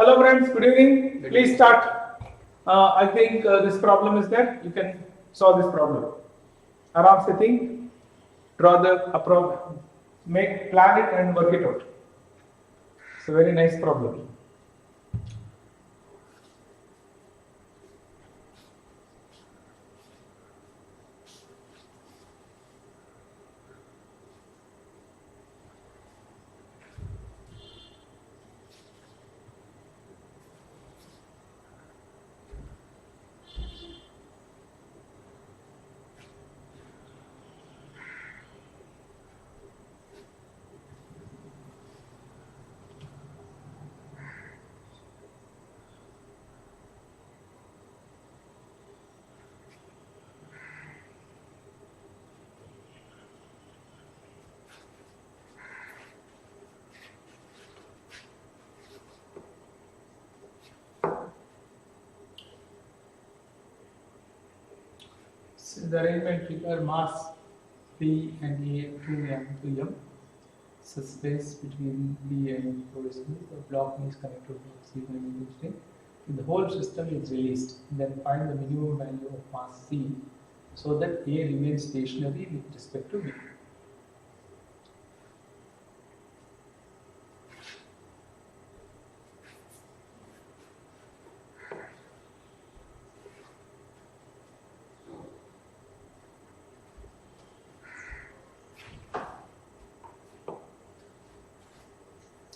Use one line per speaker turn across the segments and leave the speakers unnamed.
Hello friends, good evening. Please start. I think this problem is there. You can solve this problem. Aram se think, draw the plan it and work it out. It's a very nice problem. The arrangement figure mass P and A 2m to m. So space between P and horizon. The block is connected to block C and D. If the whole system is released, then find the minimum value of mass C so that A remains stationary with respect to B.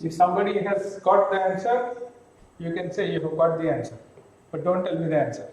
If somebody has got the answer, you can say you have got the answer, but don't tell me the answer.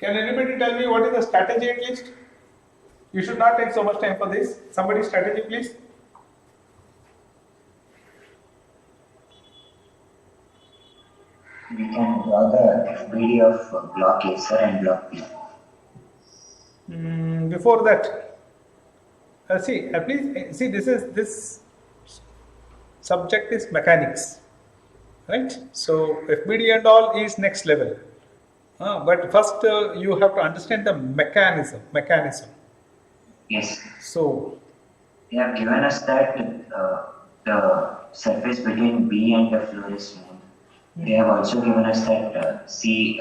Can anybody tell me what is the strategy at least? You should not take so much time for this. Somebody strategy please.
We can draw the FBD of block A sir and block B.
Before that, please see this subject is mechanics, right? So FBD and all is next level. But first you have to understand the mechanism.
Yes.
So
they have given us that the surface between B and the floor is smooth. They have also given us that C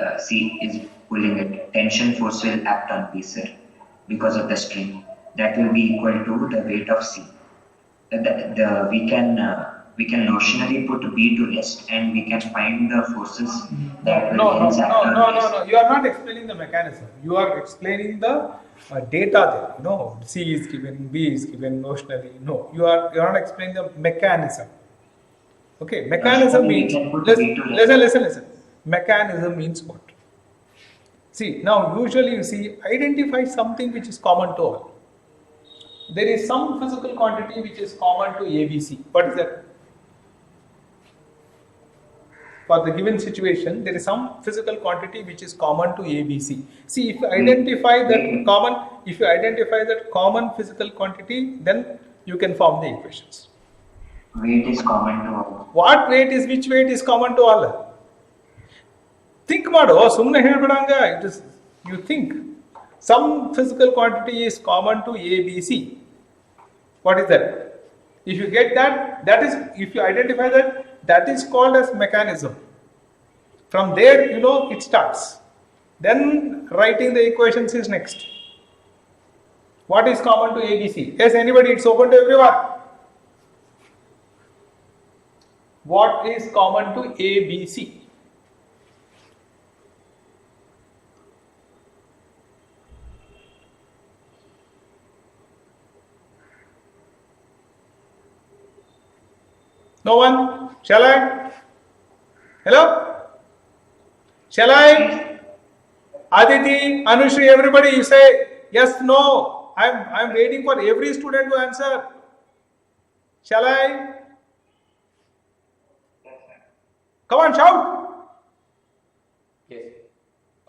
is pulling it. Tension force will act on B sir because of the string. That will be equal to the weight of C. We can notionally put B to rest and we can find the forces that will act on
No. You are not explaining the mechanism. You are explaining the data there. C is given, B is given notionally. No, you are not explaining the mechanism. Okay, mechanism means listen. Mechanism means what? See, now usually you see identify something which is common to all. There is some physical quantity which is common to ABC. What is that? For the given situation, there is some physical quantity which is common to ABC. See, if you identify that common physical quantity, then you can form the equations.
Weight is common to all.
Which weight is common to all? Think maado, sumne helbadanga. It is you think some physical quantity is common to ABC. What is that? If you get that, if you identify that, that is called as mechanism. From there, it starts. Then writing the equations is next. What is common to ABC? Yes, anybody? It's open to everyone. What is common to ABC? No one? Shall I? Hello? Shall I? Aditi, Anushri, everybody, you say yes, no. I'm waiting for every student to answer. Shall I? Come on, shout.
Yes.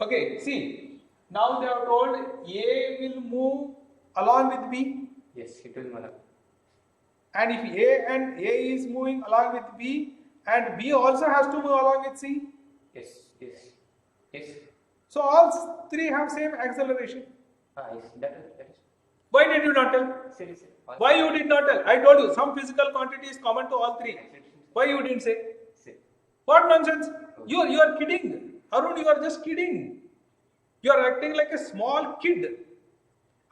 Okay, see. Now they are told A will move along with B.
Yes, it will move.
And if A is moving along with B, and B also has to move along with C.
Yes, yes, yes.
So all three have same acceleration.
Yes, that is.
Why did you not tell?
Seriously.
Why you did not tell? I told you some physical quantity is common to all three. Why you didn't say? What nonsense? You are kidding. Arun, you are just kidding. You are acting like a small kid.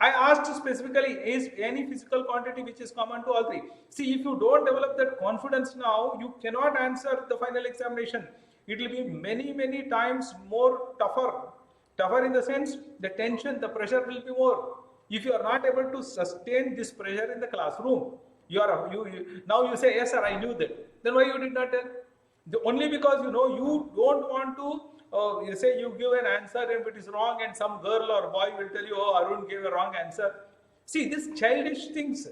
I asked specifically, is any physical quantity which is common to all three? See, if you don't develop that confidence now, you cannot answer the final examination. It will be many times more tougher. Tougher in the sense, the tension, the pressure will be more. If you are not able to sustain this pressure in the classroom, now you say, yes sir, I knew that. Then why you did not tell? Only because you don't want to you say you give an answer and if it is wrong and some girl or boy will tell you, oh, Arun gave a wrong answer. See, this childish things,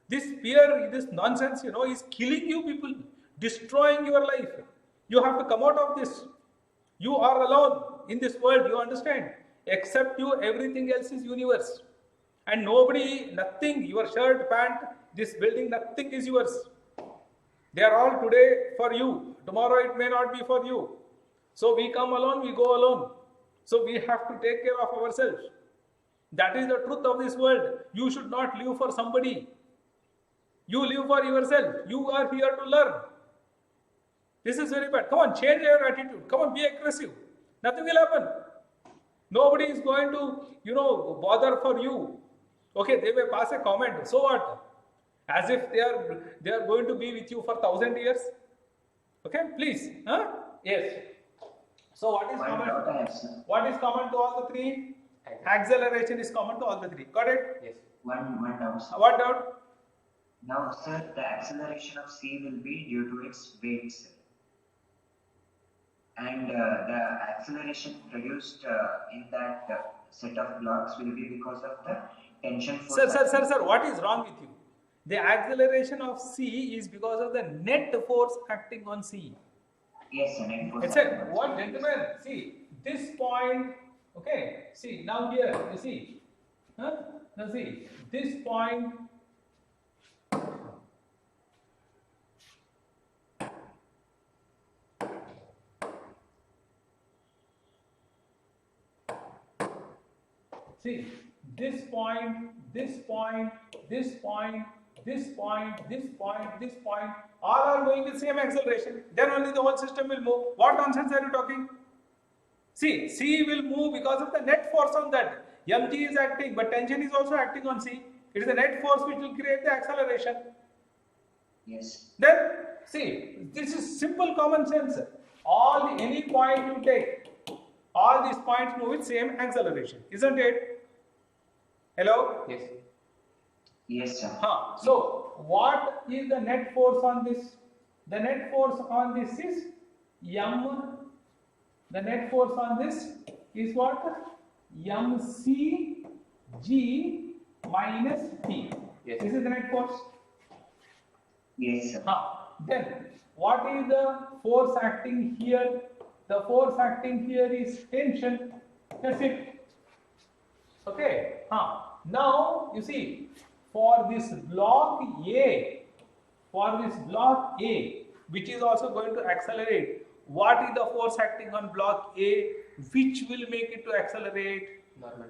this fear, this nonsense, is killing you people, destroying your life. You have to come out of this. You are alone in this world, you understand? Except you, everything else is universe. And nobody, nothing, your shirt, pant, this building, nothing is yours. They are all today for you. Tomorrow it may not be for you. So we come alone, we go alone. So we have to take care of ourselves. That is the truth of this world. You should not live for somebody. You live for yourself. You are here to learn. This is very bad. Come on, change your attitude. Come on, be aggressive. Nothing will happen. Nobody is going to, bother for you. Okay, they may pass a comment. So what? As if they are going to be with you for 1,000 years. Okay, please. Huh? Yes. So what is common? What is common to all the three? Acceleration is common to all the three. Got it?
Yes.
One doubt, sir.
What doubt?
Now, sir, the acceleration of C will be due to its weight, sir. And the acceleration produced in that set of blocks will be because of the tension force.
Sir, what is wrong with you? The acceleration of C is because of the net force acting on C.
Yes, sir, net force.
It's what, gentlemen? See, this point, okay, see, now here, you see, now see, this point, see, this point, this point, this point, this point, this point, this point, all are going with same acceleration. Then only the whole system will move. What nonsense are you talking? See, C will move because of the net force on that. mg is acting, but tension is also acting on C. It is the net force which will create the acceleration.
Yes.
Then, see, this is simple common sense. Any point you take, all these points move with same acceleration, isn't it? Hello?
Yes.
Yes, sir.
So, what is the net force on this? The net force on this is m. The net force on this is what? mc g minus t.
Yes.
This is the net force.
Yes, sir.
Then, what is the force acting here? The force acting here is tension. That's it. Okay. Now, you see, for this block A, which is also going to accelerate, what is the force acting on block A which will make it to accelerate?
Normal.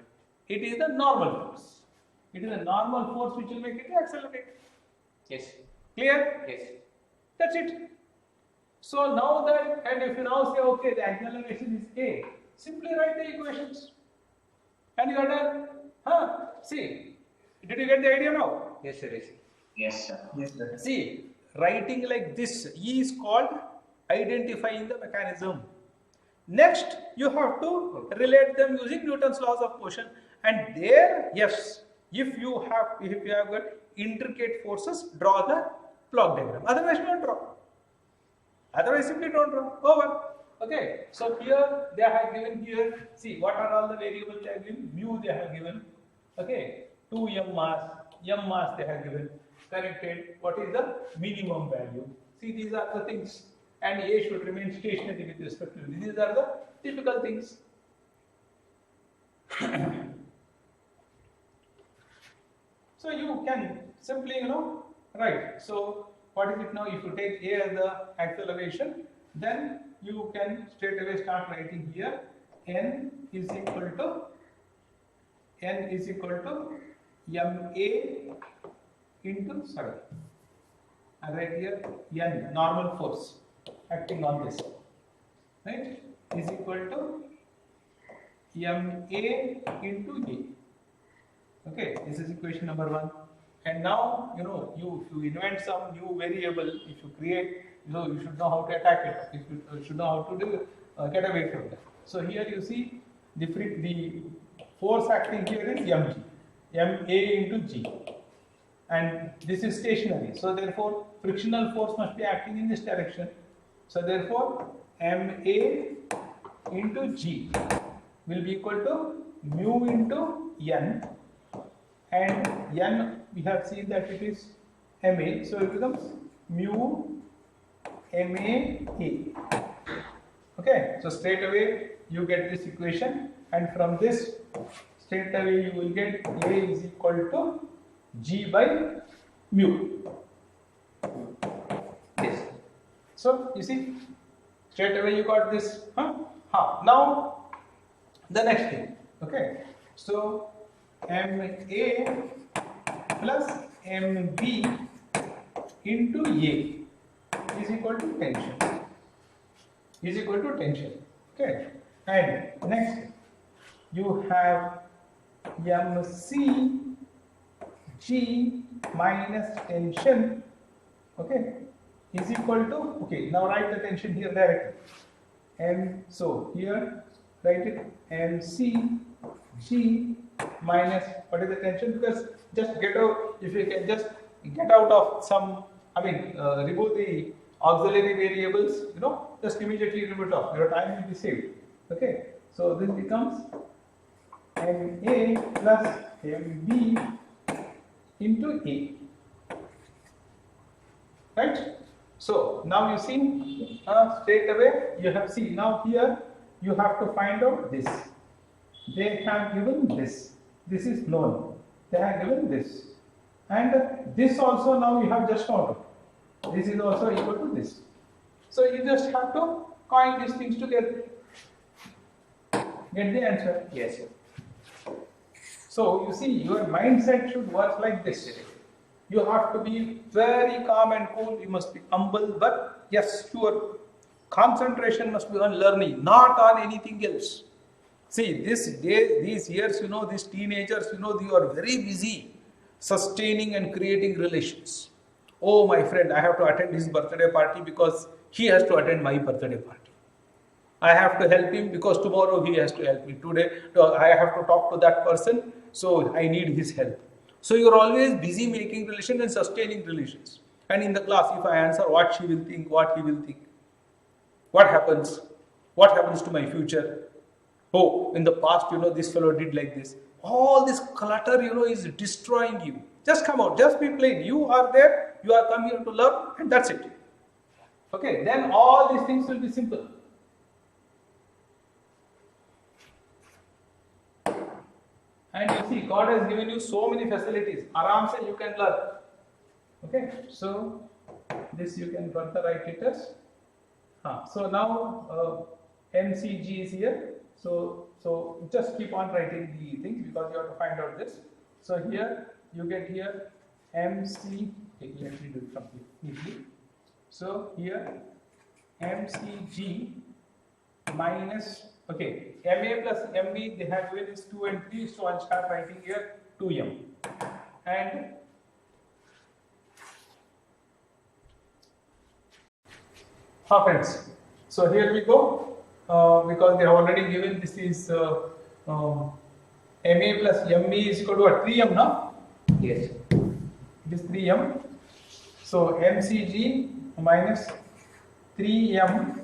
It is the normal force. It is the normal force which will make it to accelerate.
Yes.
Clear?
Yes.
That's it. So now that, and if you now say, okay, the acceleration is A, Simply write the equations. And you are done. Huh? See, did you get the idea now?
Yes, sir. Yes.
Yes, sir.
Yes, sir.
See, writing like this is called identifying the mechanism. Next, you have to relate them using Newton's laws of motion. And there, yes, if you have got intricate forces, draw the block diagram. Otherwise, don't draw. Otherwise, simply don't draw. Over. Okay. So here they have given here. See, what are all the variables they have given? Mu they have given. Okay. 2m mass. M mass they have given. Connected. What is the minimum value? See, these are the things. And A should remain stationary with respect to this. These are the typical things. So you can simply, write. So what is it now? If you take A as the acceleration, then you can straight away start writing here. N is equal to ma into, sorry, I write here N, normal force acting on this, right, is equal to ma into A. Okay, this is equation number 1. And now, you invent some new variable, if you create, you should know how to attack it, you should know how to do get away from that. So here you see the force acting here is mg, ma into g. And this is stationary, so therefore frictional force must be acting in this direction. So therefore ma into g will be equal to mu into n, and n we have seen that it is ma, so it becomes mu ma a. Okay, so straight away you get this equation, and from this straight away you will get a is equal to g by mu.
Yes.
So you see, straight away you got this. Now the next thing. Okay, so ma plus mb into a is equal to tension. Is equal to tension. Okay, and next you have mc g minus tension, okay, is equal to, okay, now write the tension here directly. And so here write it mc g minus, what is the tension? Because just get out, if you can just get out of some, remove the auxiliary variables, just immediately remove it off, your time will be saved. Okay, so this becomes ma plus mb into a, right? So now you see, straight away you have seen, now here you have to find out this. They have given this is known, they have given this, and this also now you have just found out, this is also equal to this. So you just have to coin these things together, get the answer.
Yes, sir.
So you see, your mindset should work like this. You have to be very calm and cool, you must be humble, but yes, your concentration must be on learning, not on anything else. See, these years, these teenagers, they are very busy sustaining and creating relations. Oh, my friend, I have to attend his birthday party because he has to attend my birthday party. I have to help him because tomorrow he has to help me. Today, I have to talk to that person, so I need his help. So you are always busy making relations and sustaining relations. And in the class, if I answer what she will think, what he will think, what happens to my future? Oh, in the past, this fellow did like this. All this clutter, is destroying you. Just come out, just be plain. You are there, you are come here to learn, and that's it. Okay, then all these things will be simple. And you see, God has given you so many facilities. Aram se you can learn. Okay, so this you can further write it as. So now MCG is here. So just keep on writing the things because you have to find out this. So here you get here MC. Okay, let me do it from here neatly. So here MCG minus Okay, MA plus MB they have given is 2 and 3, so I'll start writing here 2M. And friends, so here we go, because they have already given this is MA plus MB is equal to what, 3M now?
Yes.
It is 3M. So MCG minus 3M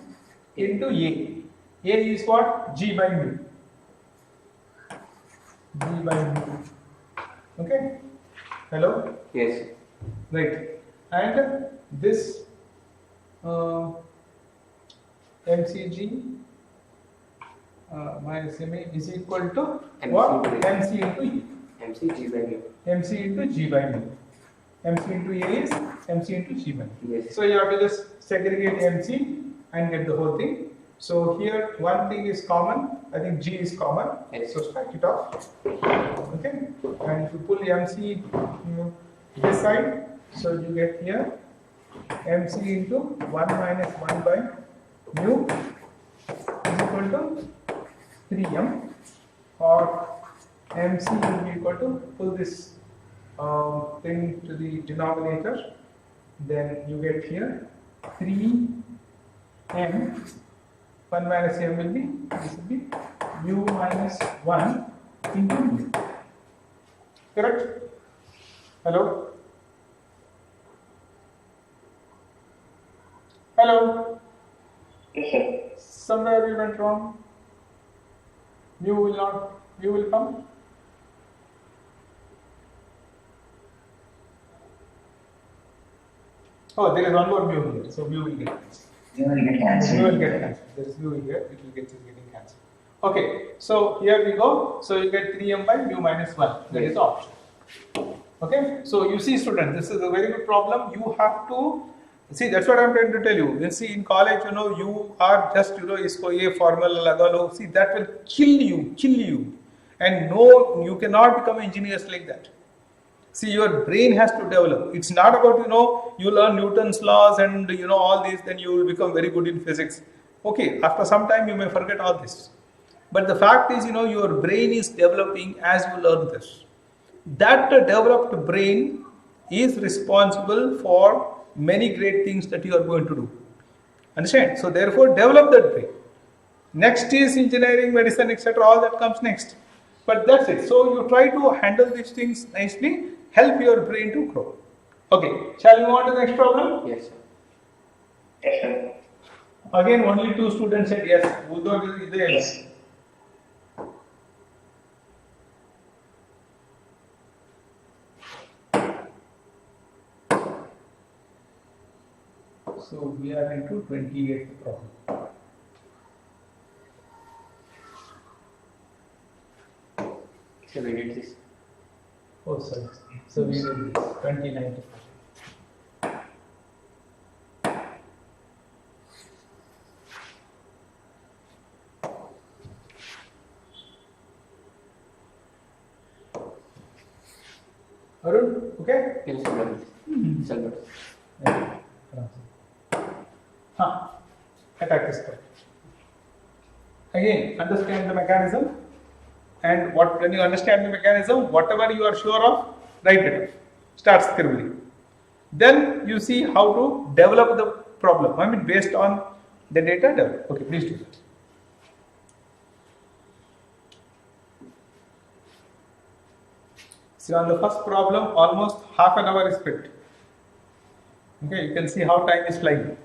into A. A is what? G by mu. G by mu. Okay? Hello?
Yes.
Right. And this MCG minus MA is equal to
MC
what?
into A.
MC into E.
MC G by mu.
MC into G by mu. MC into A is MC into G by mu.
Yes.
So you have to just segregate MC and get the whole thing. So here one thing is common. I think G is common.
Yes.
So strike it off. Okay. And if you pull MC this side, so you get here MC into 1 minus 1 by mu is equal to 3M, or MC will be equal to, pull this thing to the denominator, then you get here 3M, 1 minus M will be, this will be mu minus 1 into mu. Correct? Hello? Hello?
Yes, sir.
Somewhere we went wrong. Mu will not, mu will come. Oh, there is one more mu here, so mu will get cancelled.
You will get
Mu
cancelled.
will get cancelled. There is mu here, it will get getting cancelled. Okay, so here we go. So you get 3M by mu minus 1. That is the option. Okay, so you see, students, this is a very good problem. You have to see, that's what I'm trying to tell you. You see, in college, you are just, isko ye formula laga lo. See, that will kill you. And no, you cannot become engineers like that. See, your brain has to develop. It's not about, you learn Newton's laws and, all these, then you will become very good in physics. Okay, after some time you may forget all this. But the fact is, your brain is developing as you learn this. That developed brain is responsible for many great things that you are going to do. Understand? So therefore, develop that brain. Next is engineering, medicine, etc. All that comes next. But that's it. So you try to handle these things nicely, help your brain to grow. Okay, shall we move on to the next problem?
Yes, sir.
Yes, sir.
Again, only 2 students said yes. Uddhav is there.
Yes.
So we are into 28th problem.
So we did this.
Oh, sorry. So we will 29th. Arun, okay?
Yes, sir. Syllabus.
Attack this part. Again, understand the mechanism, and when you understand the mechanism, whatever you are sure of, write it. Start scribbling. Then you see how to develop the problem. I mean, based on the data develop. Okay, please do that. See, on the first problem, almost half an hour is spent. Okay, you can see how time is flying.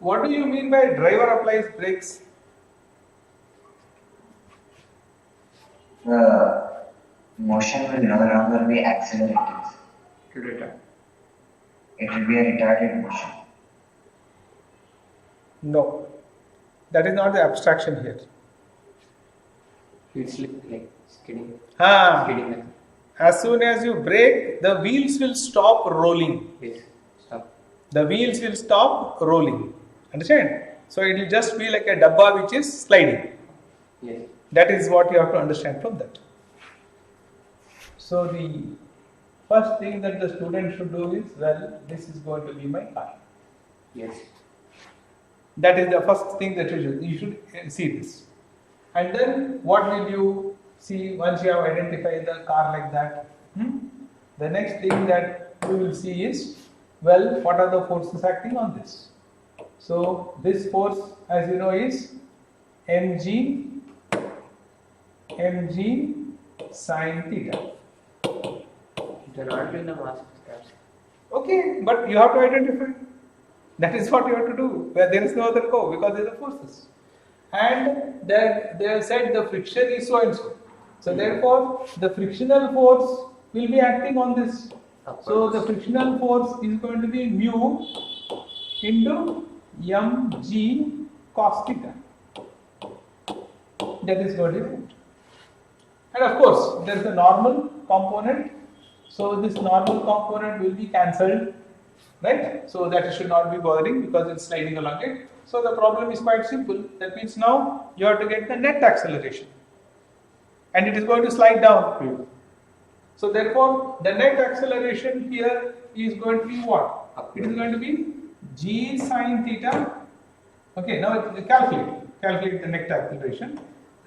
what do you mean by driver applies brakes?
The motion will no longer be accelerated.
To return.
It will be a retarded motion.
No, that is not the abstraction here.
It's like skidding.
Ah,
Skidding like.
as soon as you brake, the wheels will stop rolling.
Yes. Stop.
The wheels will stop rolling. Understand? So it will just be like a dabba which is sliding.
Yes.
That is what you have to understand from that. So the first thing that the student should do is, well, this is going to be my car.
Yes.
That is the first thing that you should see this. And then what will you see once you have identified the car like that? The next thing that you will see is, well, what are the forces acting on this? So this force, as you know, is mg sin theta.
They're not in the mass steps.
Okay, but you have to identify. That is what you have to do, where there is no other co, because there are forces. And then they have said the friction is so and so. So therefore, the frictional force will be acting on this. So the frictional force is going to be mu into mg cos theta. That is going to be it. And of course, there is a normal component. So this normal component will be cancelled, right? So that should not be bothering because it's sliding along it. So the problem is quite simple. That means now you have to get the net acceleration, and it is going to slide down. So therefore, the net acceleration here is going to be what? It is going to be g sin theta. Okay, now calculate the net acceleration.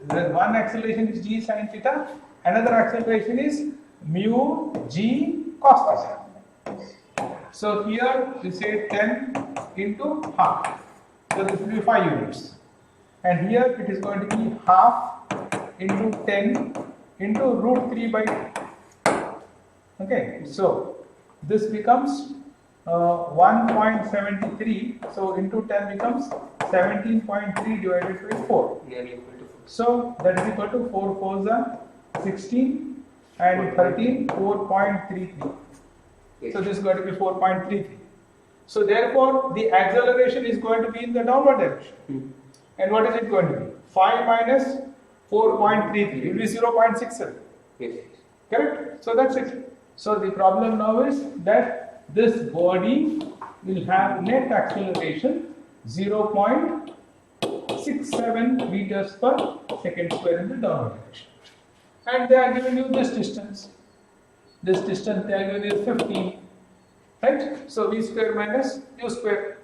The one acceleration is g sin theta, another acceleration is mu g cos theta. So here we say 10 into half. So this will be 5 units. And here it is going to be half into 10 into root 3 by 2. Okay, so this becomes 1.73. So into 10 becomes 17.3 divided by 4.
Nearly equal to 4.
So that is equal to 4 4s are 16 and 13 4.33.
Yes.
So this is going to be 4.33. So therefore the acceleration is going to be in the downward direction. And what is it going to be? 5 minus 4.33. It will be 0.67.
Yes.
Correct? So that's it. So the problem now is that this body will have net acceleration 0.67 meters per second square in the downward direction. And they are giving you this distance. This distance they are giving you 15. Right? So v square minus u square.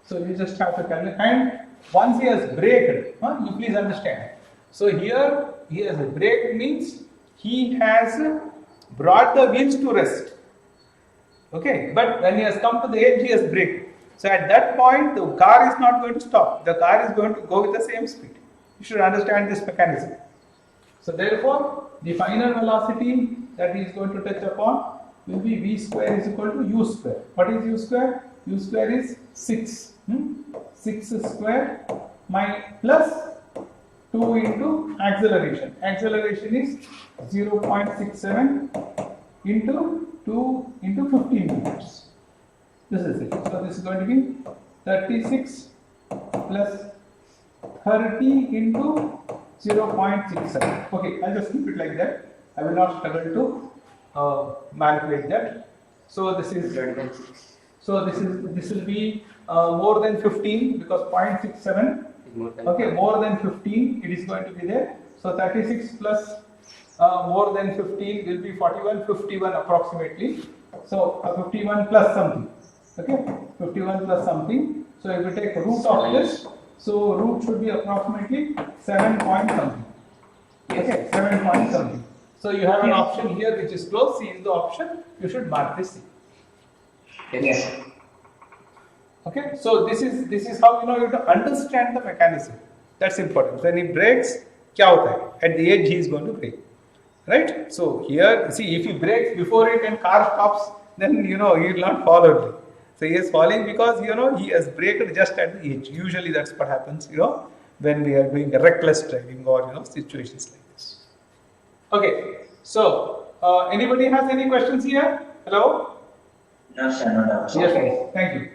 So you just have to calculate. And once he has braked, you please understand. So here he has braked means he has brought the wheels to rest. Okay, but when he has come to the edge, he has braked. So at that point, the car is not going to stop. The car is going to go with the same speed. You should understand this mechanism. So therefore, the final velocity that he is going to touch upon will be v square is equal to u square. What is u square? U square is 6. 6 square plus 2 into acceleration. Acceleration is 0.67 into 2 into 15 meters. This is it. So this is going to be 36 plus 30 into 0.67. Okay, I'll just keep it like that. I will not struggle to manipulate that. So this is this will be more than 15 because 0.67. Okay, more than 15 it is going to be there. So 36 plus more than 15 will be 41, 51 approximately. So 51 plus something. Okay, 51 plus something. So if we take root of this, so root should be approximately 7 point something. Okay, 7 point something. So you have an option here which is close. C is the option. You should mark this C.
Yes.
Okay, so this is how you have to understand the mechanism. That's important. When he brakes, क्या होता है? At the edge he is going to brake, right? So here, see, if he brakes before it and car stops, then he will not follow it. So he is falling because he has braked just at the edge. Usually that's what happens when we are doing reckless driving or situations like this. Okay, so anybody has any questions here? Hello?
No, sir, no doubts.
Yes, yes. Thank you.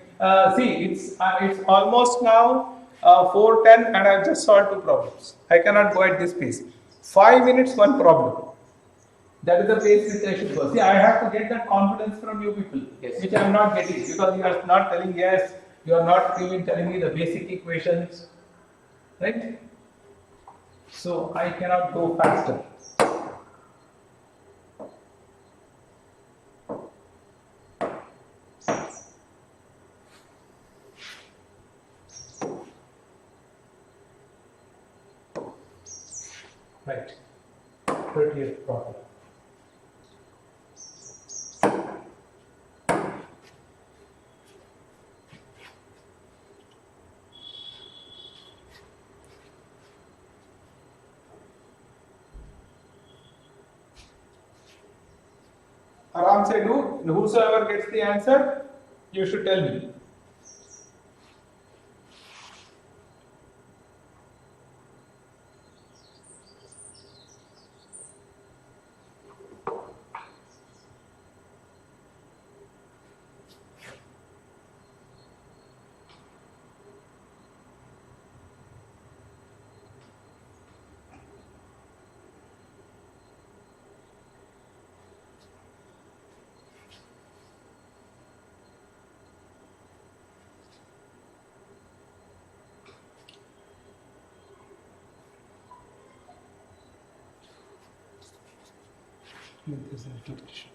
See, it's almost now 4:10 and I've just solved 2 problems. I cannot go at this pace. 5 minutes, 1 problem. That is the pace which I should go. See, I have to get that confidence from you people,
Yes.
which I am not getting because you are not telling yes, you are not even telling me the basic equations, right? So I cannot go faster. Right. 30th problem. Aram se do. Whosoever gets the answer, you should tell me. This is duration.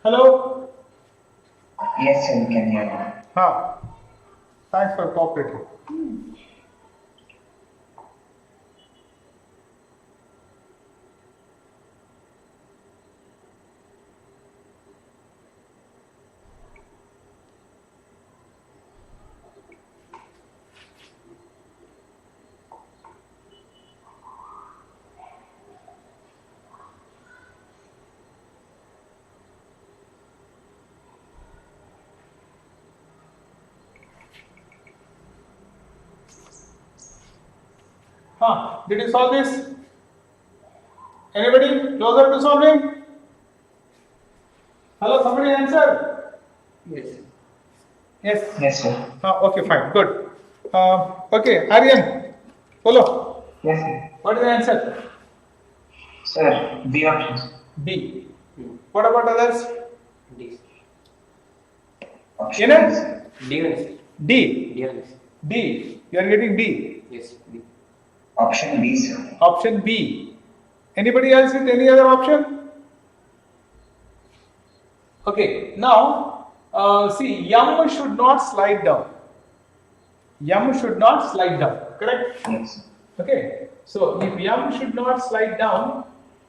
Hello?
Yes, sir, we can hear you.
Thanks for cooperating. Did you solve this? Anybody closer to solving? Hello, somebody answer?
Yes.
Yes.
Yes, sir.
Okay, fine, good. Okay, Aryan, follow.
Yes, sir.
What is the answer?
Sir, B options.
B. What about others?
D.
Option
Inner?
B, sir.
D only, sir.
D.
D only, sir.
D. You are getting D.
Yes, D.
Option B, sir.
Option B. Anybody else with any other option? Okay, now see, M should not slide down. M should not slide down, correct?
Yes, sir.
Okay, so if M should not slide down,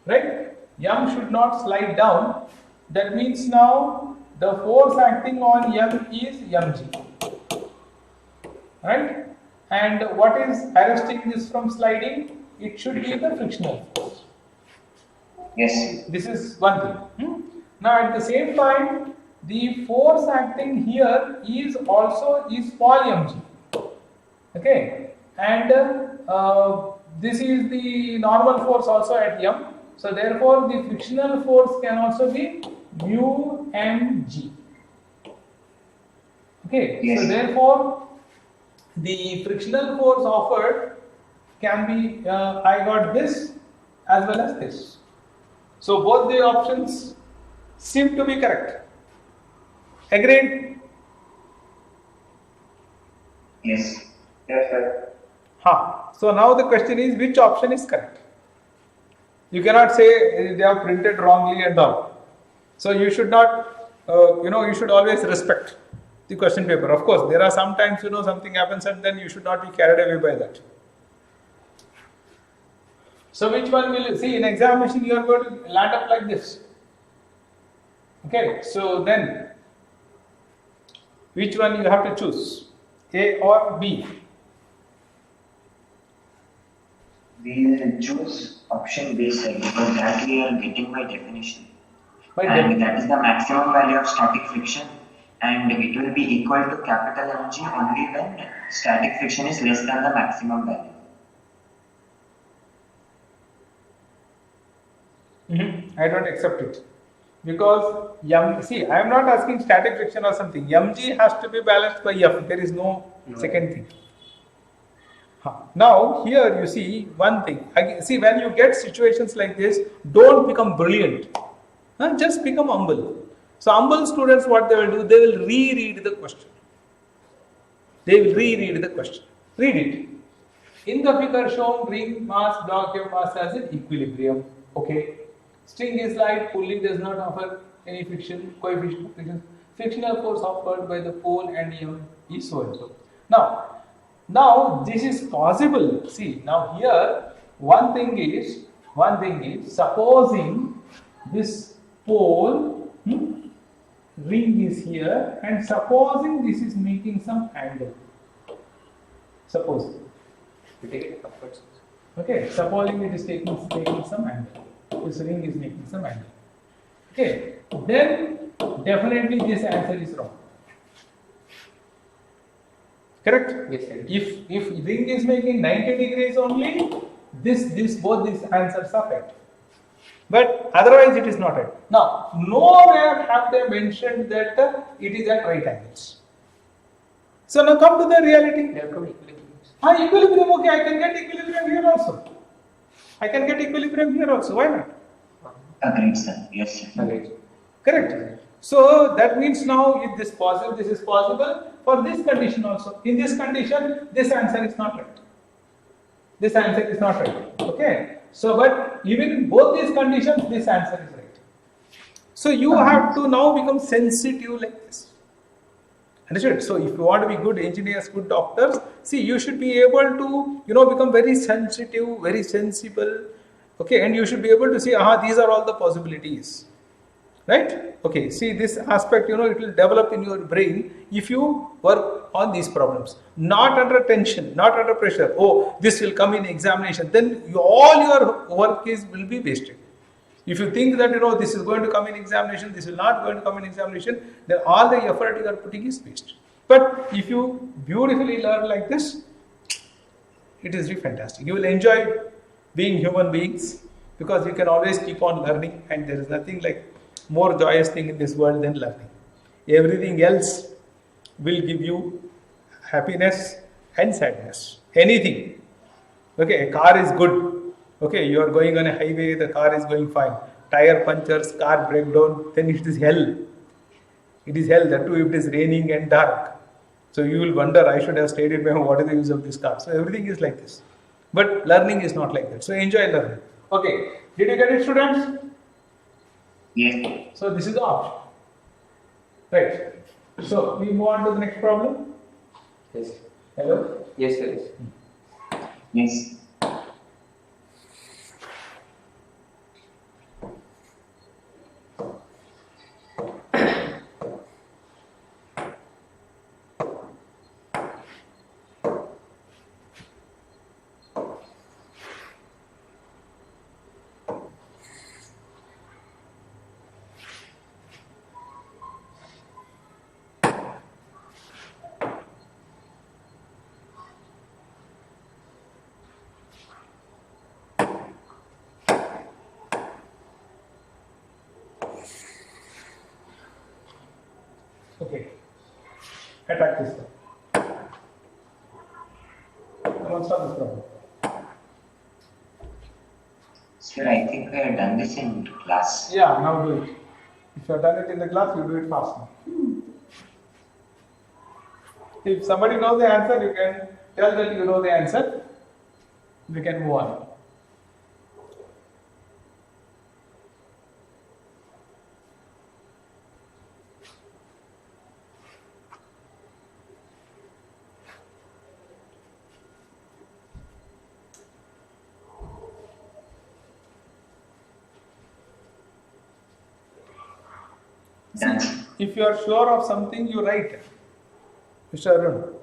right? M should not slide down. That means now the force acting on M is mg, right? And what is arresting this from sliding? It should be the frictional force.
Yes, sir.
This is one thing. Now at the same time, the force acting here is also small mg. Okay, and this is the normal force also at m. So therefore, the frictional force can also be mu mg. Okay,
Yes.
so therefore, the frictional force offered can be I got this as well as this. So both the options seem to be correct. Agreed?
Yes. Yes, sir.
So now the question is, which option is correct? You cannot say they have printed wrongly and all. So you should not, you should always respect the question paper. Of course, there are sometimes, something happens and then you should not be carried away by that. So which one will you see in examination? You are going to land up like this. Okay, so then which one you have to choose, A or B?
We'll choose option B side because that we are getting by definition.
By
And that is the maximum value of static friction, and it will be equal to capital Mg only when static friction is less than the maximum value.
I don't accept it because see, I am not asking static friction or something. Mg has to be balanced by F. There is no second thing. Now here you see one thing. See, when you get situations like this, don't become brilliant. Just become humble. So humble students, what they will do? They will reread the question. They will reread the question. Read it. In the figure shown, ring mass, block M mass has an equilibrium. Okay. String is light, pulling does not offer any friction, coefficient of friction. Frictional force offered by the pole and M is so and so. Now this is possible. See, now here one thing is supposing this pole ring is here and supposing this is making some angle. Suppose.
We take it upwards.
Okay, supposing it is taking some angle. This ring is making some angle. Okay, then definitely this answer is wrong. Correct?
Yes, sir.
If ring is making 90 degrees only, both these answers are right. But otherwise it is not right. Now, nowhere have they mentioned that it is at right angles. So now come to the reality.
They have come equilibrium.
Equilibrium, okay, I can get equilibrium here also. Why not?
Agreed, sir. Yes, sir.
Agreed.
Correct. So that means now if this possible, this is possible for this condition also. In this condition, this answer is not right. Okay. So, but even in both these conditions, this answer is right. So you have to now become sensitive like this. Understood? So if you want to be good engineers, good doctors, see, you should be able to, become very sensitive, very sensible. Okay, and you should be able to see, these are all the possibilities. Right? Okay, see this aspect, it will develop in your brain if you work on these problems. Not under tension, not under pressure. Oh, this will come in examination. Then all your work will be wasted. If you think that, this is going to come in examination, this is not going to come in examination, then all the effort you are putting is wasted. But if you beautifully learn like this, it is really fantastic. You will enjoy being human beings because you can always keep on learning, and there is nothing like more joyous thing in this world than learning. Everything else will give you happiness and sadness. Anything. Okay, a car is good. Okay, you are going on a highway, the car is going fine. Tire punctures, car breakdown, then it is hell. It is hell, that too if it is raining and dark. So you will wonder, I should have stayed at my home, what is the use of this car? So everything is like this. But learning is not like that. So enjoy learning. Okay, did you get it, students?
Yes.
So this is the option. Right. So we move on to the next problem.
Yes.
Hello?
Yes, sir.
Yes.
Okay. Attack this one. Come on, stop this problem.
Sir, I think we have done this in class.
Yeah, now do it. If you have done it in the class, you do it fast now. If somebody knows the answer, you can tell that you know the answer. We can move on.
Done.
If you are sure of something, you write. Mr. Arun,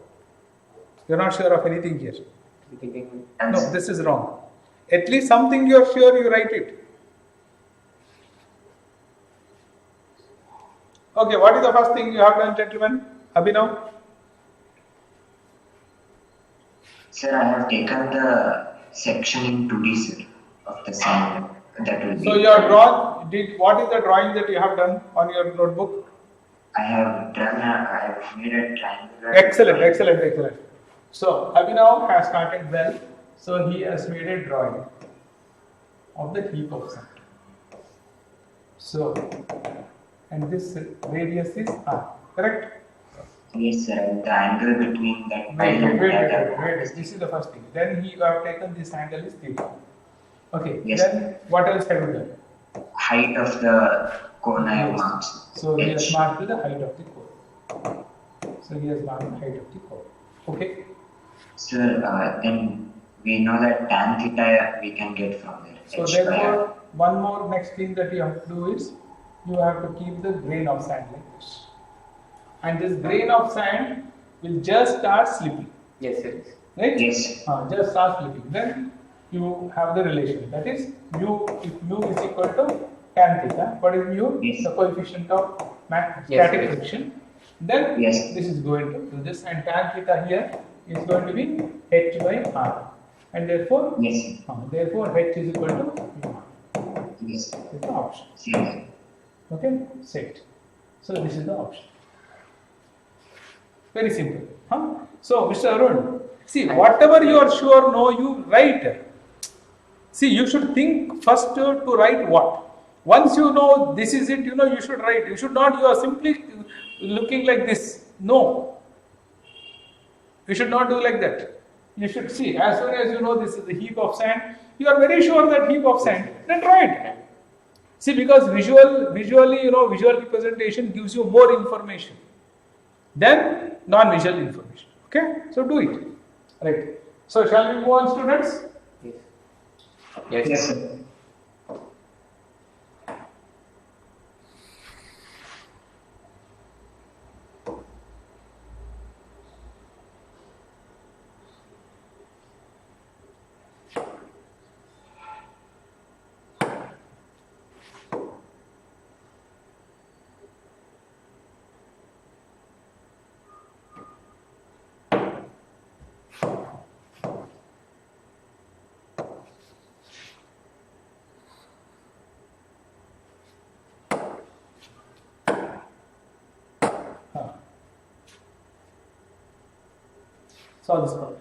you are not sure of anything here.
I'm thinking.
No, this is wrong. At least something you are sure you write it. Okay, what is the first thing you have done, gentlemen? Abhinav?
Sir, I have taken the section in 2D, sir, of the sand. That will be.
So you have drawn, what is the drawing that you have done on your notebook?
I have made a triangular.
Excellent. So Abhinav has started well. So he has made a drawing of the heap of sand. So, and this radius is R, correct?
Yes, sir. The angle between that
Wait.
and that.
This is the first thing. Then you have taken this angle is theta. Okay.
Yes.
Then what else have you done?
Height of the cone I have marked.
So he has
H.
marked the height of the cone. So he has marked the height of the cone. Okay.
Sir, then we know that tan theta we can get from there.
So
H by
therefore, one more next thing that you have to do is you have to keep the grain of sand like this. And this grain of sand will just start slipping.
Yes, sir.
Right?
Yes.
Just start slipping. Then you have the relation. That is mu, if mu is equal to tan theta, what is mu?
Yes.
The coefficient of
Yes,
static
yes.
friction. Then
Yes.
this is going to do this, and tan theta here is going to be h by r. And therefore,
Yes.
therefore h is equal to mu r.
Yes.
This is the option.
Yes.
Okay, set. So this is the option. Very simple. So, Mr. Arun, see, whatever you are sure, no, you write. See, you should think first to write what. Once you know this is it, you should write. You should not, you are simply looking like this. No. You should not do like that. You should see, as soon as you know this is the heap of sand, you are very sure that heap of sand, then write. See, because visually, visual representation gives you more information than non-visual information. Okay, so do it. Right. So shall we move on, students?
Yes. Yes,
Yes,
sir.
sir.
Solve this problem.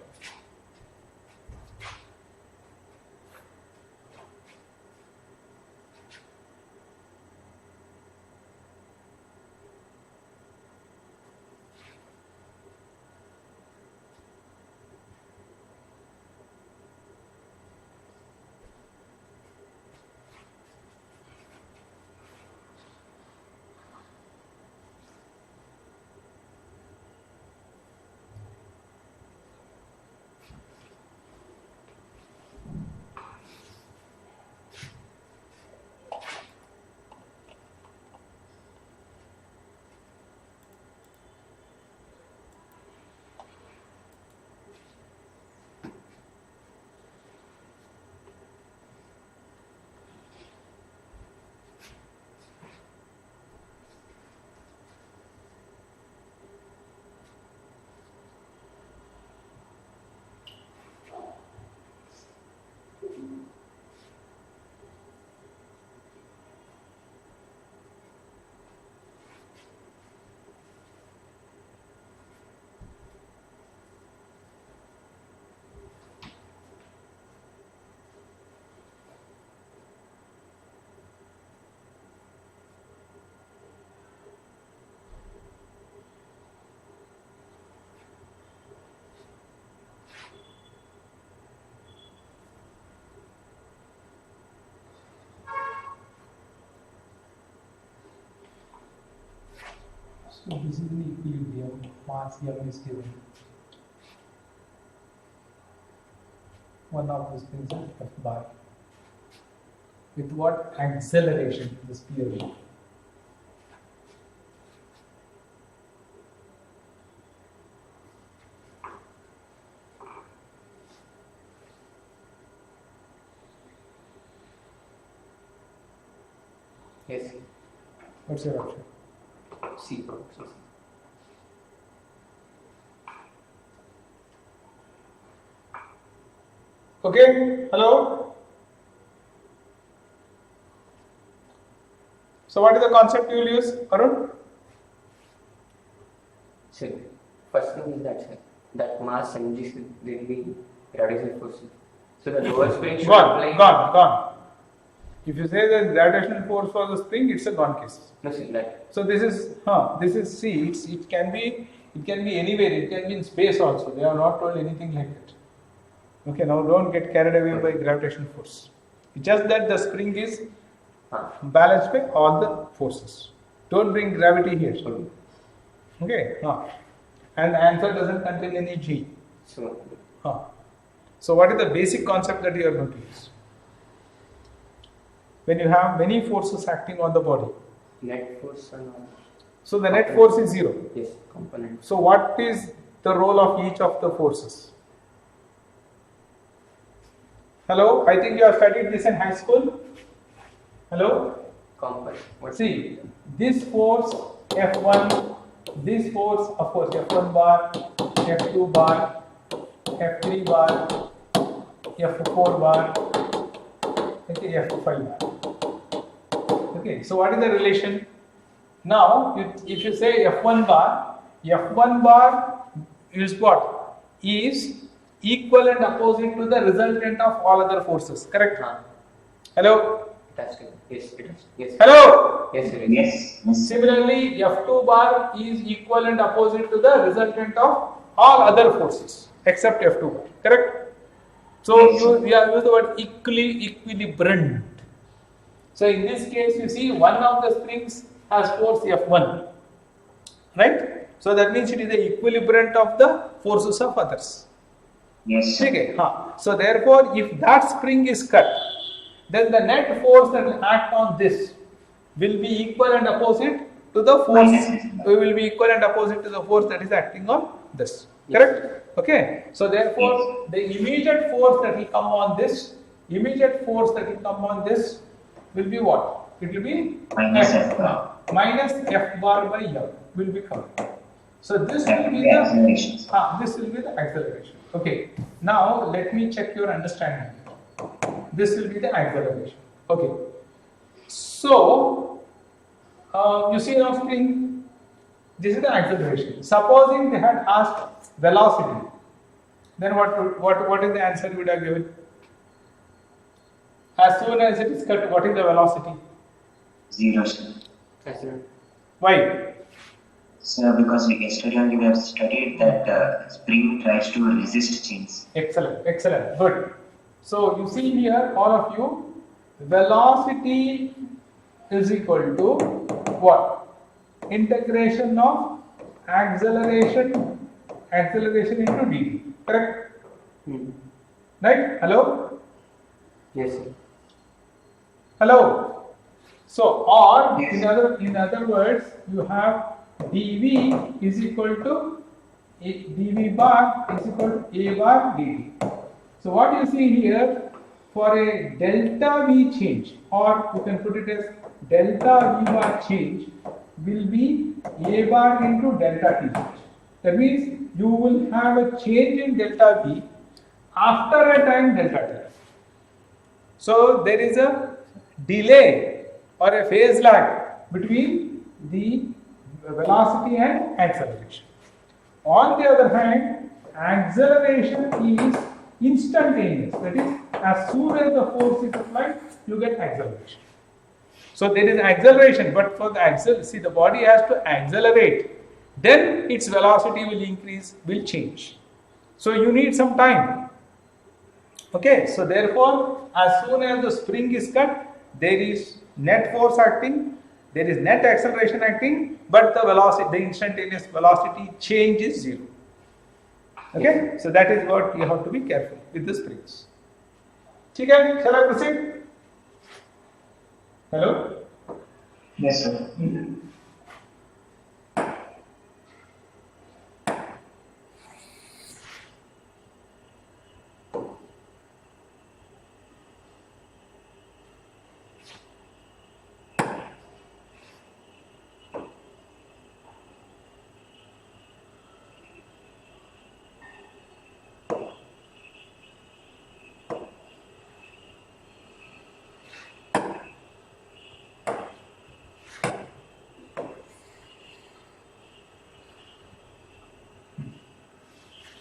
So this is the equilibrium, mass given is given. One of these things is F bar. With what acceleration the sphere will.
Yes.
What's your option?
C. Prof.
Okay, hello? So what is the concept you will use, Arun?
So, first thing is that mass energy should then be gravitational force. So the lower spring should apply.
Gone. If you say that gravitational force for the spring, it's a gone case.
No, sir, that.
So this is C. It can be anywhere. It can be in space also. They have not told anything like that. Okay, now don't get carried away by gravitational force. It's just that the spring is balanced by all the forces. Don't bring gravity here. Okay. And answer doesn't contain any G. So what is the basic concept that you are going to use? When you have many forces acting on the body.
Net force and all.
So the net force is 0.
Yes, component.
So what is the role of each of the forces? Hello, I think you have studied this in high school. Hello?
Component. What?
See, this force F1, this force of course F1 bar, F2 bar, F3 bar, F4 bar, okay, F5 bar. Okay, so what is the relation? Now, if you say F1 bar is what? Is equal and opposite to the resultant of all other forces, correct? Hello?
Yes, it is. Yes.
Hello?
Yes, it is.
Yes.
Similarly, F2 bar is equal and opposite to the resultant of all other forces except F2 bar, correct? So we have used the word equilibrant. So in this case, you see one of the springs has force F1, right? So that means it is the equilibrant of the forces of others.
Yes.
Okay. So therefore, if that spring is cut, then the net force that will act on this will be equal and opposite to the force. Will be equal and opposite to the force that is acting on this. Correct? Okay. So therefore, the immediate force that will come on this, will be what? It will be
Minus F bar.
Minus F bar by L will become. So this will be
the acceleration.
This will be the acceleration. Okay. Now let me check your understanding. This will be the acceleration. Okay. So you see now spring. This is the acceleration. Supposing they had asked velocity, then what is the answer you would have given? As soon as it is cut, what is the velocity?
0, sir.
Why?
So because yesterday only we have studied that spring tries to resist change.
Excellent, good. So you see here, all of you, velocity is equal to what? Integration of acceleration into dt. Correct? Right? Hello?
Yes, sir.
Hello? So, or
Yes.
in other words, you have dv is equal to dv bar is equal to a bar dt. So what you see here, for a delta v change, or you can put it as delta v bar change, will be a bar into delta t change. That means you will have a change in delta v after a time delta t. So there is a delay or a phase lag between the velocity and acceleration. On the other hand, acceleration is instantaneous. That is, as soon as the force is applied, you get acceleration. So there is acceleration, but for the body has to accelerate. Then its velocity will increase, will change. So you need some time. Okay, so therefore, as soon as the spring is cut, there is net force acting, there is net acceleration acting, but the velocity, the instantaneous velocity change is 0. Okay, so that is what you have to be careful with the springs. Okay, shall I proceed? Hello?
Yes, sir.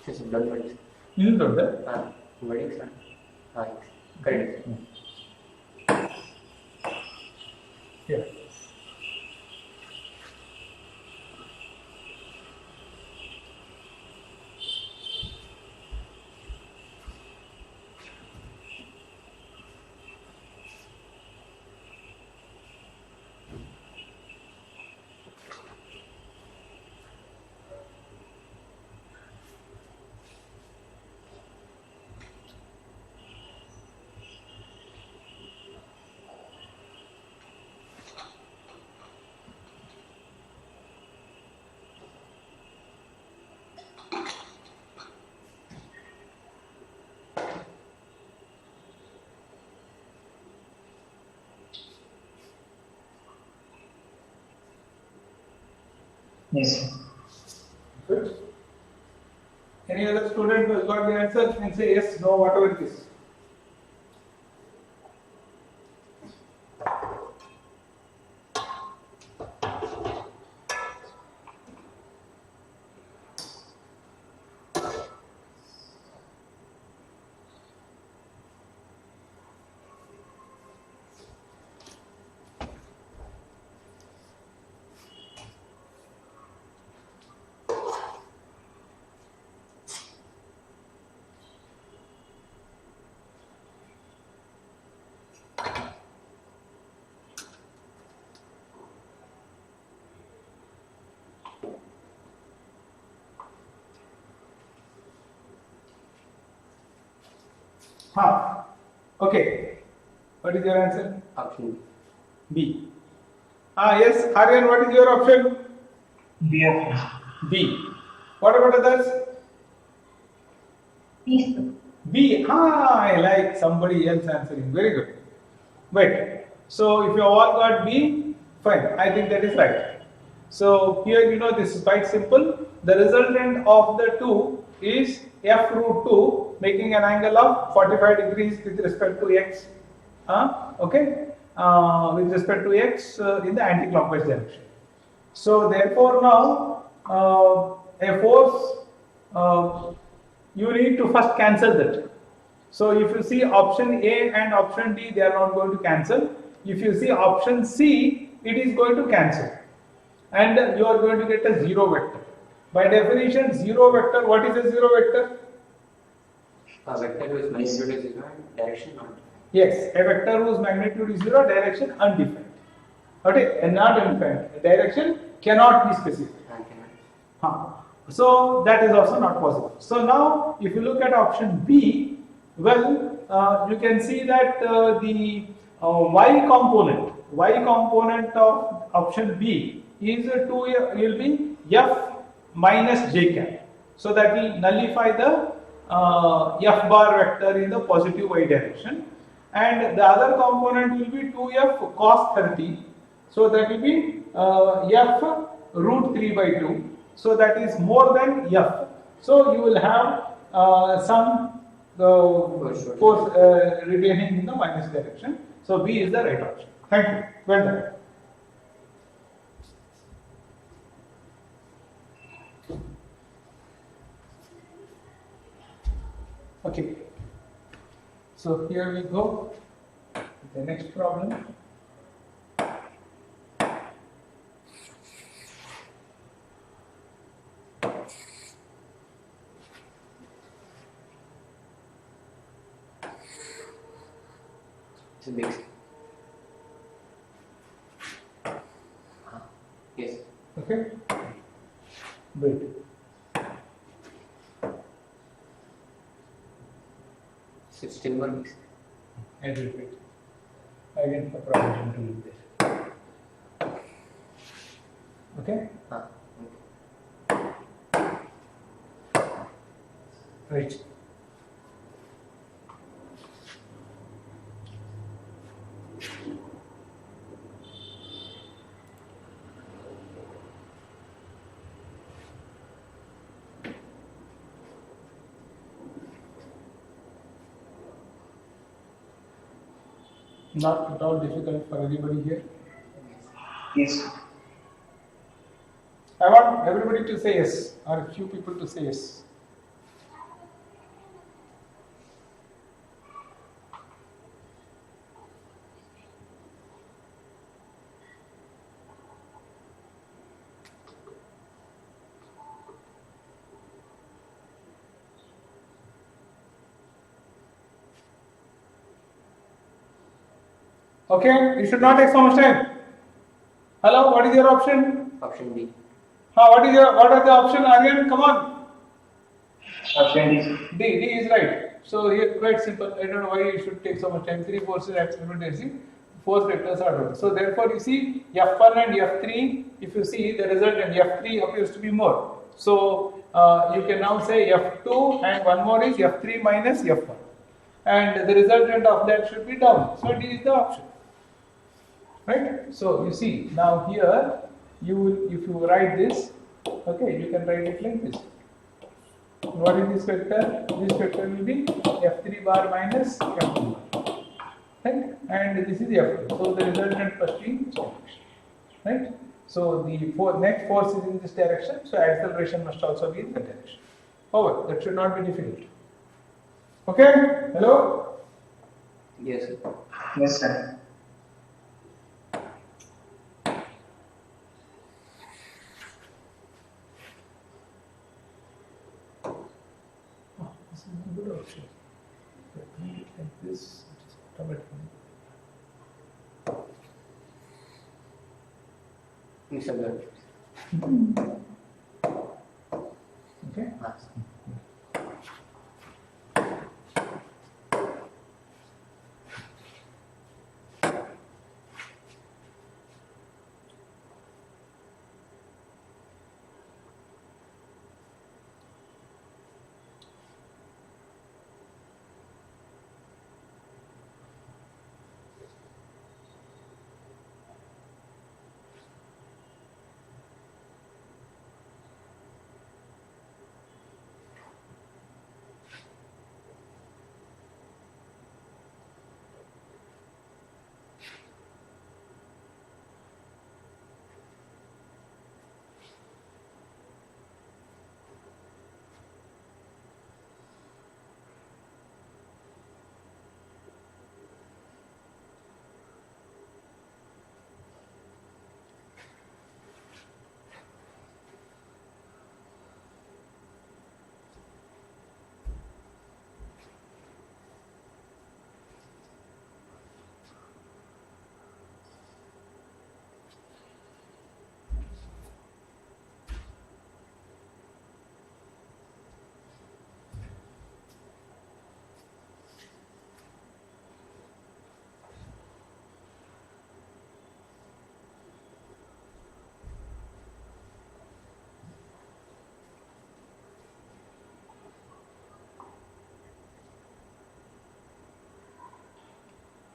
Yes, done what is.
You know that?
What is that? Correct.
Yeah.
Yes.
Good. Any other student who has got the answer can say yes, no, whatever it is. Okay. What is your answer?
Option
B. Yes. Aryan, what is your option?
BF.
B. What about others?
B.
B. I like somebody else answering. Very good. Wait. So if you all got B, fine. I think that is right. So here this is quite simple. The resultant of the two is f root 2, making an angle of 45 degrees with respect to x. Okay. With respect to x in the anti-clockwise direction. So therefore now a force you need to first cancel that. So if you see option A and option D, they are not going to cancel. If you see option C, it is going to cancel, and you are going to get a zero vector. By definition, zero vector. What is a zero vector?
A vector whose magnitude is 0 and direction not.
Yes, a vector whose magnitude is 0, direction undefined. Okay, and not undefined. Direction cannot be specified. So that is also not possible. So now, if you look at option B, well, you can see that the y component of option B is will be f minus j cap. So that will nullify the f bar vector in the positive y direction, and the other component will be 2f cos 30. So that will be f root 3 by 2. So that is more than f. So you will have some force retaining in the minus direction. So B is the right option. Thank you. Well done. Okay. So here we go. The next problem.
It's a big. Yes.
Okay. Wait.
So it's still more mixed.
I repeat. I didn't have a problem to do this. Okay. Right. Not at all difficult for anybody here.
Yes.
I want everybody to say yes, or a few people to say yes. Okay, you should not take so much time. Hello, what is your option?
Option D.
What are the option, Aryan? Come on.
Option is
D is right. So here quite simple. I don't know why you should take so much time. Three forces experimentally. Force vectors are known. So therefore you see F1 and F3. If you see the resultant F3 appears to be more. So you can now say F2 and one more is F3 minus F1. And the resultant of that should be down. So D is the option. Right? So you see now here you will, if you write this, okay, you can write it like this. What is this vector? This vector will be F3 bar minus F2 bar. Right? And this is F2. So the resultant must be in this direction. Right? So the net force is in this direction. So acceleration must also be in that direction. However, that should not be difficult. Okay? Hello?
Yes, sir.
yes, sir.
This is a good option. Like this, it is automatically.
Mr.
Okay?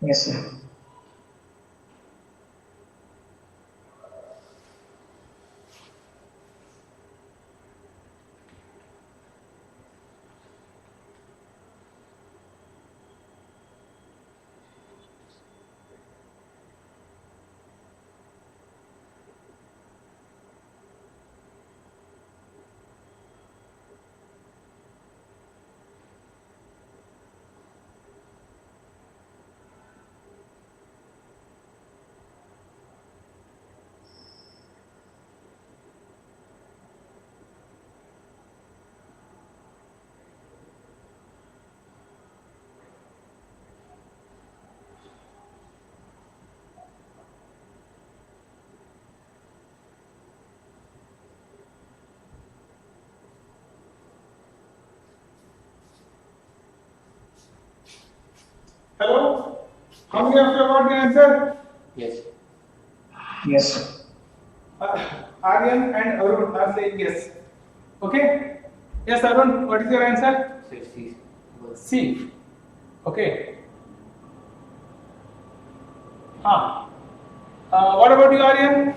Yes, sir.
Hello? How many of you got the answer?
Yes.
Yes, sir.
Aryan and Arun are saying yes. Okay? Yes, Arun, what is your answer?
So it's C.
C. Okay. What about you, Aryan?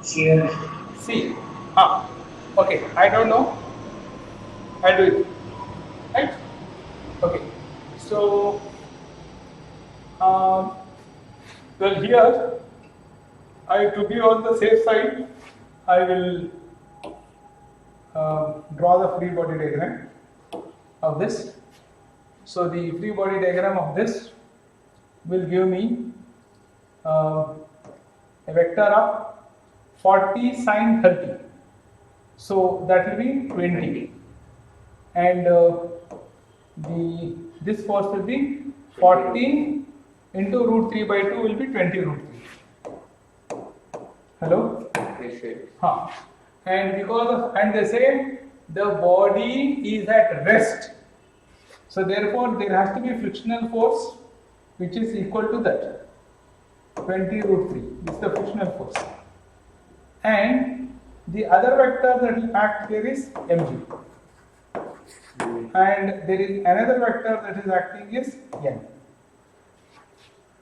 Here.
C. Okay, I don't know. I'll do it. Right? Okay. So, well, here, to be on the safe side, I will draw the free body diagram of this. So, the free body diagram of this will give me a vector of 40 sine 30. So, that will be 20. And this force will be 40 into root 3 by 2 will be 20 root 3. Hello?
Yes, sir.
Huh. And because of, and they say the body is at rest. So therefore there has to be frictional force which is equal to that 20 root 3. This is the frictional force. And the other vector that will act here is mg. And there is another vector that is acting is n.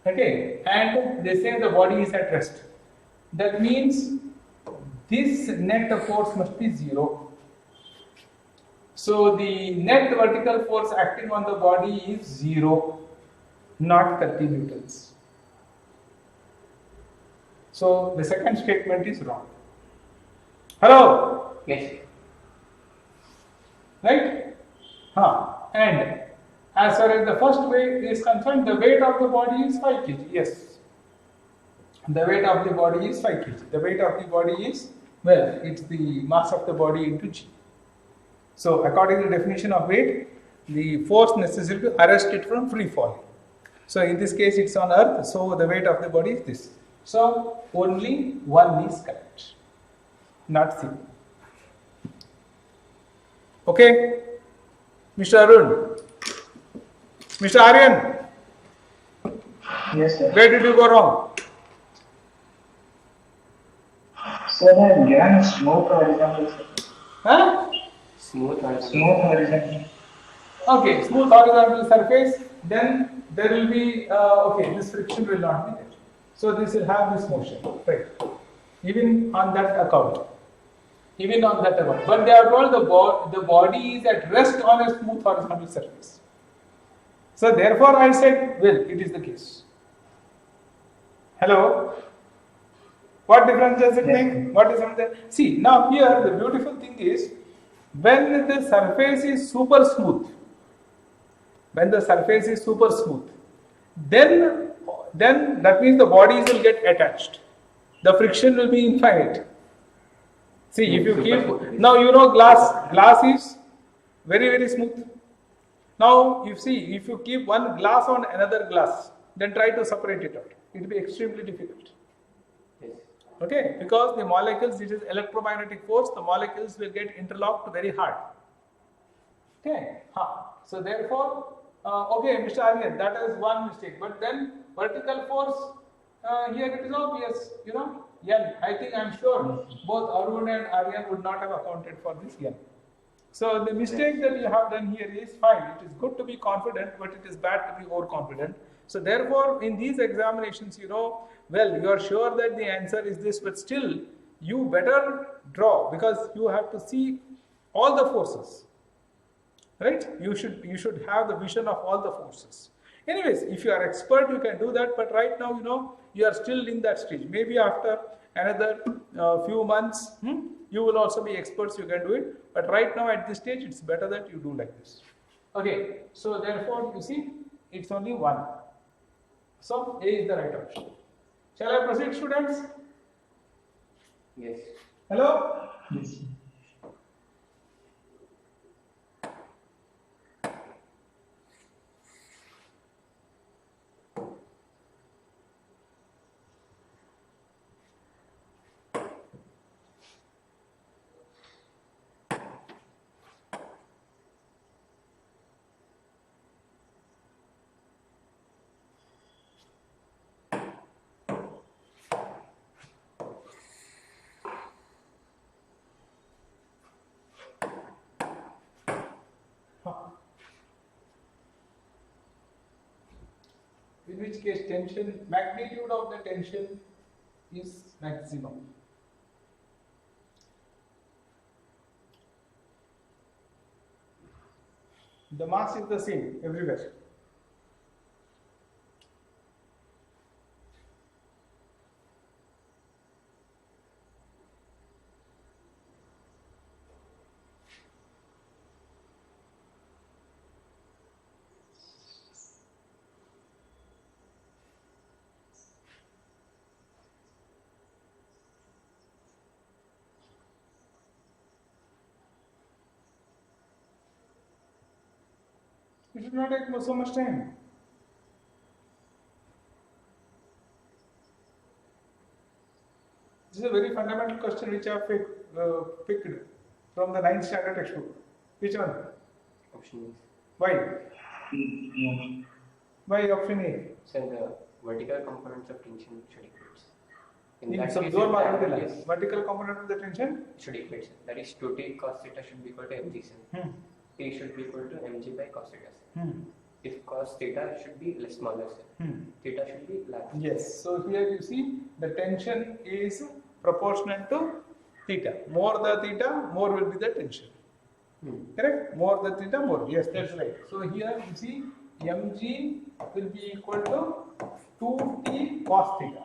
Okay, and they say the body is at rest. That means this net force must be 0. So the net vertical force acting on the body is 0, not 30 newtons. So the second statement is wrong. Hello?
Yes.
Right? And as far as the first weight is concerned, the weight of the body is 5 kg. Yes. The weight of the body is 5 kg. The weight of the body is, well, it's the mass of the body into g. So according to the definition of weight, the force necessary to arrest it from free falling. So in this case it's on earth, so the weight of the body is this. So only one is correct, not C. Okay, Mr. Arun, Mr. Aryan,
Yes, sir.
where did you go wrong?
Sir, I have given smooth horizontal surface.
Huh?
Smooth and
Smooth horizontal.
Okay, smooth horizontal surface, then there will be, okay, this friction will not be there. So this will have this motion, right? Even on that account. Even on that account. But they are told the body is at rest on a smooth horizontal surface. So therefore I said, well, it is the case. Hello? What difference does it make? What is something? See, now here the beautiful thing is, when the surface is super smooth, then that means the bodies will get attached. The friction will be infinite. See, if you keep, now you know glass is very, very smooth. Now, you see, if you keep one glass on another glass, then try to separate it out. It will be extremely difficult.
yes.
Okay, because the molecules, it is electromagnetic force, the molecules will get interlocked very hard. Okay, so therefore, okay, Mr. Aryan, that is one mistake. But then vertical force, here it is obvious, you know, N. I think I'm sure both Arun and Aryan would not have accounted for this N. So the mistake that you have done here is fine. It is good to be confident, but it is bad to be overconfident. So therefore, in these examinations, you know, well, you are sure that the answer is this, but still, you better draw because you have to see all the forces. Right? You should have the vision of all the forces. Anyways, if you are expert, you can do that. But right now, you know, you are still in that stage. Maybe after another few months, you will also be experts. You can do it. But right now, at this stage, it's better that you do like this. Okay. So therefore, you see, it's only one. So A is the right option. Shall I proceed, students?
Yes.
Hello?
Yes.
In which case magnitude of the tension is maximum. The mass is the same everywhere. It should not take so much time. This is a very fundamental question which I have picked from the 9th standard textbook. Which one?
Option is.
Why?
Yeah.
Why option A?
So the vertical components of tension should equate. In
In
that
some
case,
door
if the
market
angle
line.
is
Vertical component of the tension?
should equate. Sir. That is 2t cos theta should be equal to mg. Sir.
Hmm.
T should be equal to mg by cos theta. Sir.
Hmm.
If cos theta should be less smaller, sir.
Hmm.
Theta should be larger.
Yes. So here you see the tension is proportional to theta. More the theta, more will be the tension. Correct? More the theta, more. Yes, that's right. So here you see mg will be equal to 2t cos theta.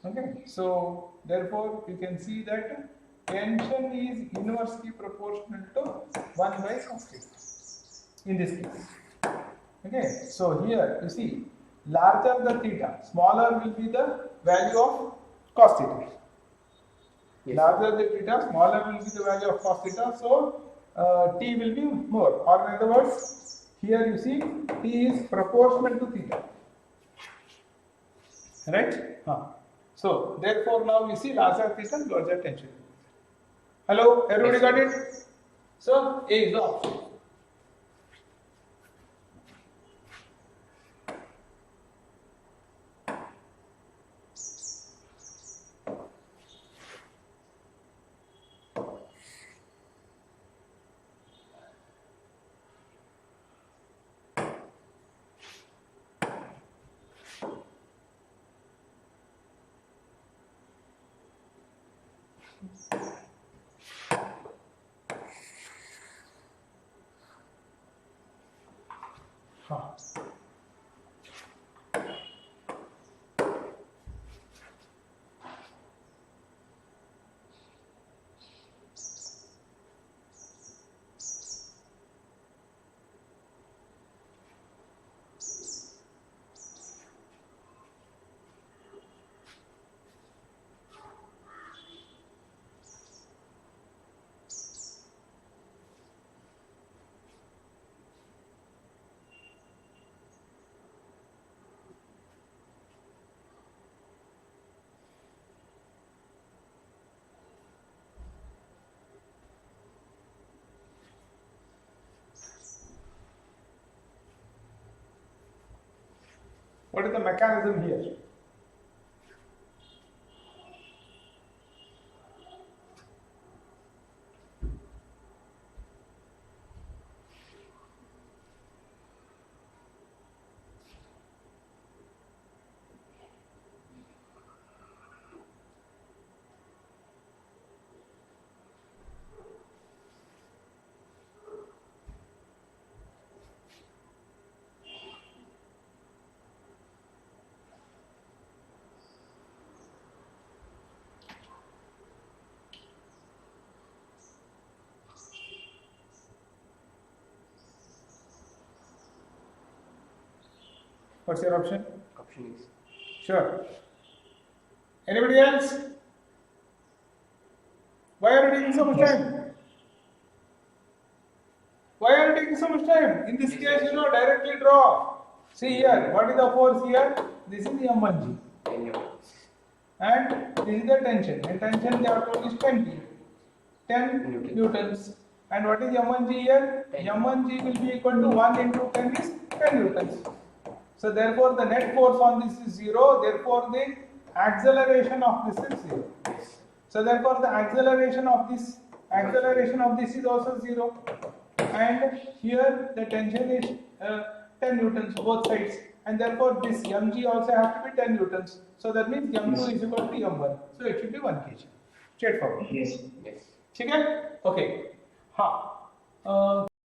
Okay. So therefore you can see that tension is inversely proportional to 1 by cos theta in this case. Okay. So here you see larger the theta, smaller will be the value of cos theta.
Yes.
Larger the theta, smaller will be the value of cos theta. So t will be more. Or in other words, here you see t is proportional to theta. Right? So therefore now we see larger theta, larger tension. Hello, everybody got it? So A is the option. What is the mechanism here? What's your option?
Option is.
Sure. Anybody else? Why are you taking so much time? Why are you taking so much time? In this case, directly draw. See here, what is the force here? This is the M1G.
10 newtons.
And this is the tension. And tension they are told is 20. 10 newtons. And what is M1G here?
10.
M1G will be equal to 1 into 10 is 10 newtons. So therefore the net force on this is 0. Therefore the acceleration of this is 0. So therefore the acceleration of this is also 0. And here the tension is 10 newtons both sides. And therefore this mg also has to be 10 newtons. So that means m2 is equal to m1. So it should be 1 kg. Straightforward.
Yes.
Yes.
ठीक है? Okay. हाँ.